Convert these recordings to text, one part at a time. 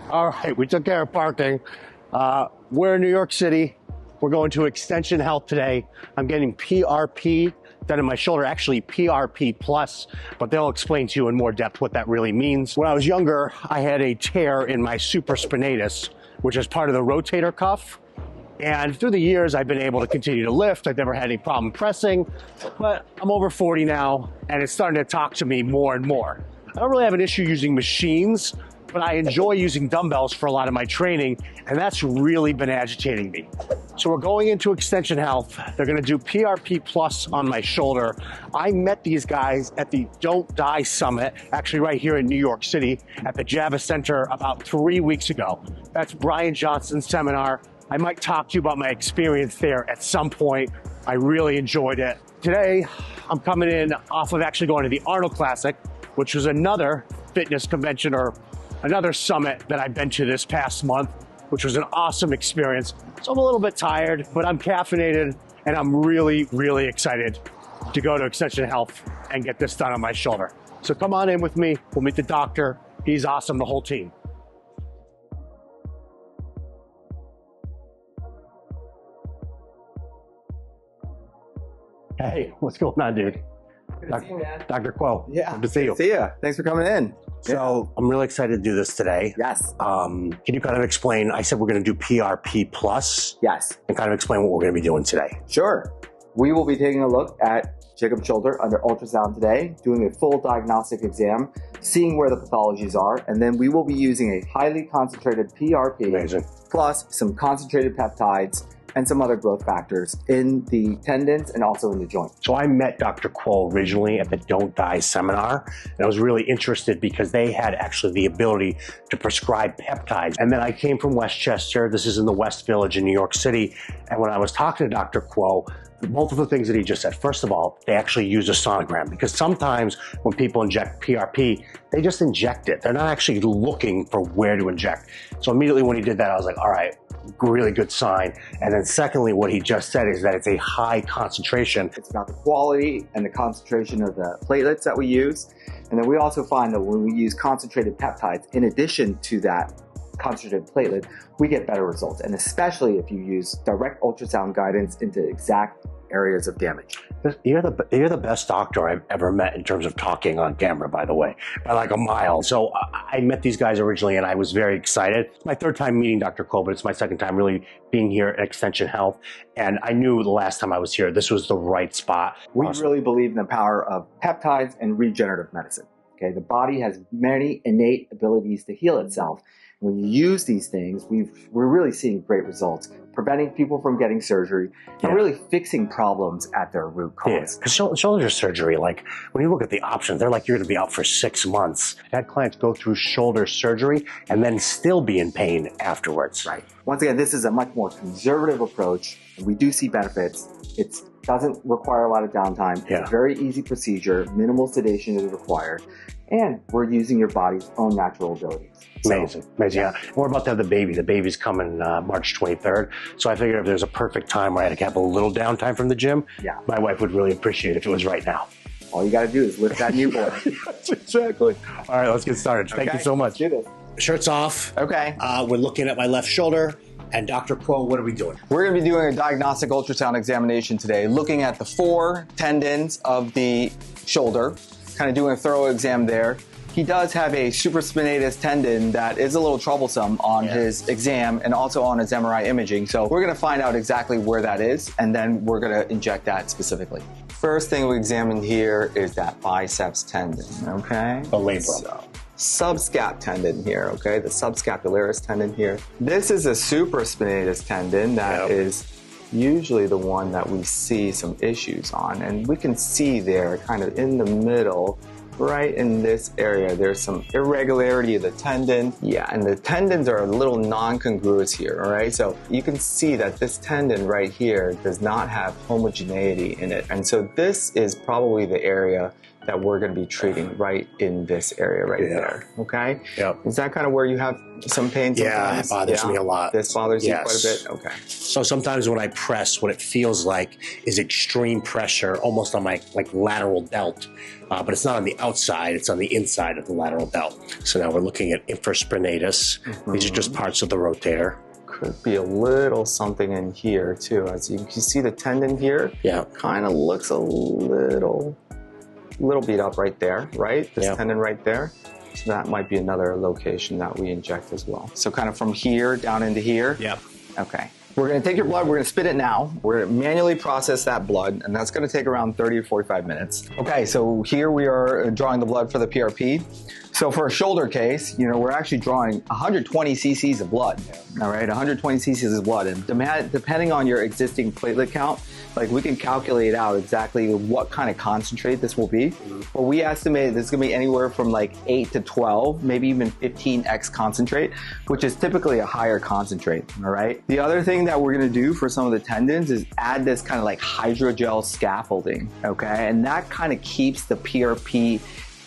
All right, we took care of parking. We're in New York City. We're going to Extension Health today. I'm getting PRP done in my shoulder, actually PRP plus, but they'll explain to you in more depth what that really means. When I was younger, I had a tear in my supraspinatus, which is part of the rotator cuff. And through the years, I've been able to continue to lift. I've never had any problem pressing, but I'm over 40 now, and it's starting to talk to me more and more. I don't really have an issue using machines, but I enjoy using dumbbells for a lot of my training, and that's really been agitating me. So we're going into Extension Health. They're gonna do PRP Plus on my shoulder. I met these guys at the Don't Die Summit, actually right here in New York City at the Java Center about 3 weeks ago. That's Bryan Johnson's seminar. I might talk to you about my experience there at some point. I really enjoyed it. Today, I'm coming in off of actually going to the Arnold Classic, which was another fitness convention or another summit that I've been to this past month, which was an awesome experience. So I'm a little bit tired, but I'm caffeinated and I'm really, really excited to go to Extension Health and get this done on my shoulder. So come on in with me. We'll meet the doctor. He's awesome, the whole team. Hey, what's going on, dude? Good to see you, man. Dr. Quo. Yeah. Good to see you. See ya. Thanks for coming in. So I'm really excited to do this today. Yes. Can you kind of explain, I said we're going to do PRP Plus. Yes. And kind of explain what we're going to be doing today. Sure. We will be taking a look at Jacob's shoulder under ultrasound today, doing a full diagnostic exam, seeing where the pathologies are, and then we will be using a highly concentrated PRP Amazing. plus some concentrated peptides and some other growth factors in the tendons and also in the joint. So I met Dr. Quo originally at the Don't Die seminar, and I was really interested because they had actually the ability to prescribe peptides. And then I came from Westchester. This is in the West Village in New York City. And when I was talking to Dr. Quo, both of the things that he just said, first of all, they actually use a sonogram, because sometimes when people inject PRP, they just inject it. They're not actually looking for where to inject. So immediately when he did that, I was like, all right, really good sign. And then secondly, what he just said is that it's a high concentration. It's about the quality and the concentration of the platelets that we use. And then we also find that when we use concentrated peptides, in addition to that concentrated platelet, we get better results. And especially if you use direct ultrasound guidance into exact areas of damage. You're the best doctor I've ever met in terms of talking on camera, by the way, by like a mile. So I met these guys originally and I was very excited. It's my third time meeting Dr. Cole, but it's my second time really being here at Extension Health. And I knew the last time I was here, this was the right spot. We really believe in the power of peptides and regenerative medicine. Okay, the body has many innate abilities to heal itself. When you use these things, we're really seeing great results, preventing people from getting surgery and really fixing problems at their root cause. Because shoulder surgery, like when you look at the options, they're like you're going to be out for 6 months. I've had clients go through shoulder surgery and then still be in pain afterwards. Right. Once again, this is a much more conservative approach, and we do see benefits. It doesn't require a lot of downtime. It's a very easy procedure. Minimal sedation is required. And we're using your body's own natural abilities. Amazing, amazing. Yeah. We're about to have the baby. The baby's coming March 23rd. So I figured if there's a perfect time where I had to have a little downtime from the gym, my wife would really appreciate it if it was right now. All you got to do is lift that newborn. Exactly. All right, let's get started. Thank you so much. Do this. Shirt's off. Okay. We're looking at my left shoulder. And Dr. Quo, what are we doing? We're going to be doing a diagnostic ultrasound examination today, looking at the 4 tendons of the shoulder, kind of doing a thorough exam there. He does have a supraspinatus tendon that is a little troublesome on his exam and also on his MRI imaging. So we're going to find out exactly where that is, and then we're going to inject that specifically. First thing we examine here is that biceps tendon, okay? The labrum. Subscap tendon here, okay? The subscapularis tendon here. This is a supraspinatus tendon that is usually the one that we see some issues on. And we can see there, kind of in the middle, right in this area, there's some irregularity of the tendon. Yeah, and the tendons are a little non-congruous here, all right? So you can see that this tendon right here does not have homogeneity in it. And so this is probably the area that we're going to be treating right in this area right there. Okay. Yep. Is that kind of where you have some pain sometimes? Yeah, it bothers me a lot. This bothers you quite a bit? Okay. So sometimes when I press, what it feels like is extreme pressure almost on my lateral delt. But it's not on the outside, it's on the inside of the lateral delt. So now we're looking at infraspinatus. These are just parts of the rotator. Could be a little something in here too. As you can see the tendon here, kind of looks a little beat up right there, right? This tendon right there. So that might be another location that we inject as well. So kind of from here down into here. Yep. Okay. We're going to take your blood, we're going to spit it now. We're going to manually process that blood, and that's going to take around 30 to 45 minutes. Okay, so here we are drawing the blood for the PRP. So for a shoulder case, you know, we're actually drawing 120 cc's of blood, all right? 120 cc's of blood, and depending on your existing platelet count, like we can calculate out exactly what kind of concentrate this will be. But we estimate this is going to be anywhere from like 8 to 12, maybe even 15x concentrate, which is typically a higher concentrate, all right? The other thing that we're going to do for some of the tendons is add this kind of like hydrogel scaffolding, okay? And that kind of keeps the PRP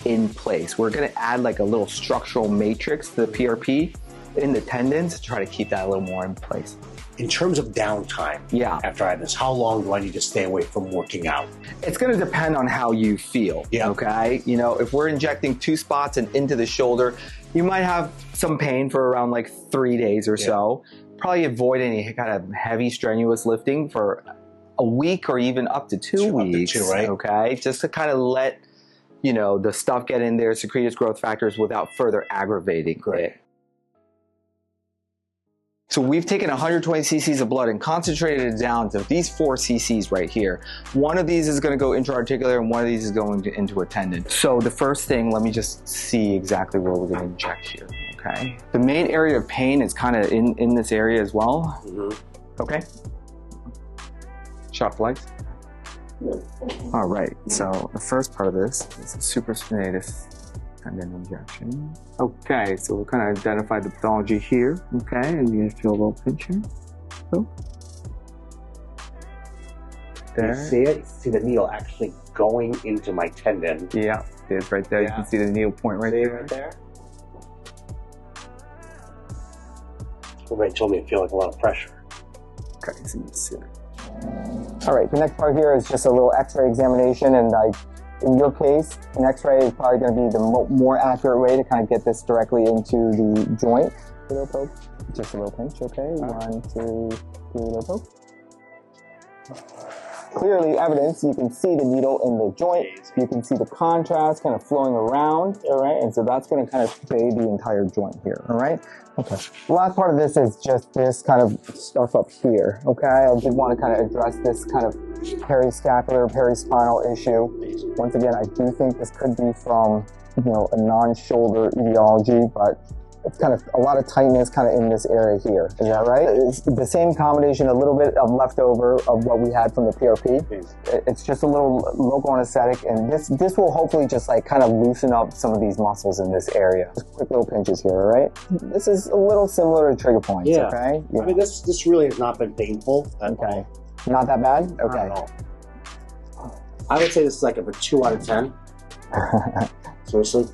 in place. We're going to add like a little structural matrix to the PRP in the tendons to try to keep that a little more in place. In terms of downtime, after I have this, how long do I need to stay away from working out? It's going to depend on how you feel, okay? You know, if we're injecting 2 spots and into the shoulder, you might have some pain for around like 3 days or so. Probably avoid any kind of heavy, strenuous lifting for a week or even up to 2 weeks, okay? Just to kind of let, you know, the stuff get in there, secrete its growth factors without further aggravating it. So we've taken 120 cc's of blood and concentrated it down to these 4 cc's right here. One of these is going to go intra-articular and one of these is going into a tendon. So the first thing, let me just see exactly where we're going to inject here, okay? The main area of pain is kind of in this area as well. Okay. Shot flights. All right, so the first part of this is the supraspinatus tendon injection. Okay, so we'll kind of identify the pathology here, okay, and you're gonna feel a little pinch here. So, there. You see it? You see the needle actually going into my tendon. Yeah, it's right there. You can see the needle point right there. Right there. Everybody told me it felt like a lot of pressure. Okay, so you can see it. All right, the next part here is just a little x-ray examination, and in your case, an x-ray is probably going to be the more accurate way to kind of get this directly into the joint. Little poke, just a little pinch, okay? 1, 2, 3, little poke. Clearly evidence, you can see the needle in the joint, you can see the contrast kind of flowing around, all right? And so that's going to kind of bathe the entire joint here, all right? Okay. The last part of this is just this kind of stuff up here, okay? I did want to kind of address this kind of periscapular, perispinal issue. Once again, I do think this could be from, you know, a non-shoulder etiology, but it's kind of a lot of tightness kind of in this area here. Is that right? It's the same combination, a little bit of leftover of what we had from the PRP. It's just a little local anesthetic, and this will hopefully just like kind of loosen up some of these muscles in this area. Just quick little pinches here, all right? This is a little similar to trigger points, okay? I mean, this really has not been painful at all. Not that bad? Okay. Not at all. I would say this is like a 2 out of 10. Seriously?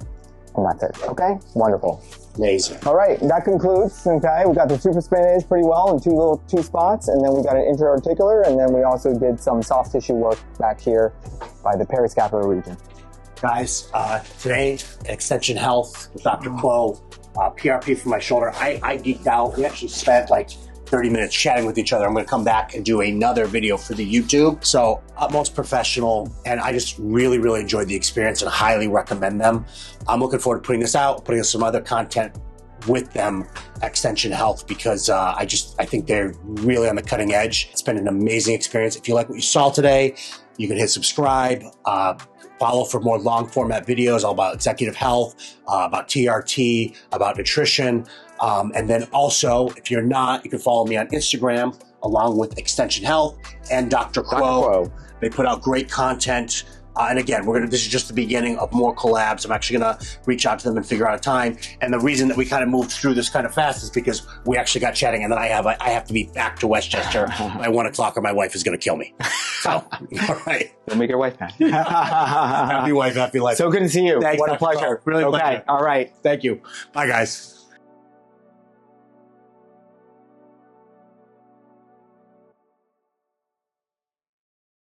And that's it. Okay? Wonderful. Amazing. All right, that concludes, okay? We got the supraspinatus pretty well in 2 spots, and then we got an intra-articular, and then we also did some soft tissue work back here by the periscapular region. Guys, today, Extension Health with Dr. Quo, PRP for my shoulder. I geeked out. We actually spent like 30 minutes chatting with each other. I'm going to come back and do another video for the YouTube. So utmost professional, and I just really, really enjoyed the experience and highly recommend them. I'm looking forward to putting this out, putting some other content with them, Extension Health, because I think they're really on the cutting edge. It's been an amazing experience. If you like what you saw today, you can hit subscribe, follow for more long format videos all about executive health, about TRT, about nutrition. And then also, if you're not, you can follow me on Instagram along with Extension Health and Dr. Quo. They put out great content And again, this is just the beginning of more collabs. I'm actually going to reach out to them and figure out a time. And the reason that we kind of moved through this kind of fast is because we actually got chatting, and then I have to be back to Westchester by 1 o'clock or my wife is going to kill me. So, all right. Don't make your wife mad. Happy wife, happy life. So good to see you. Thanks. What a pleasure. Really okay. pleasure. All right. Thank you. Bye, guys.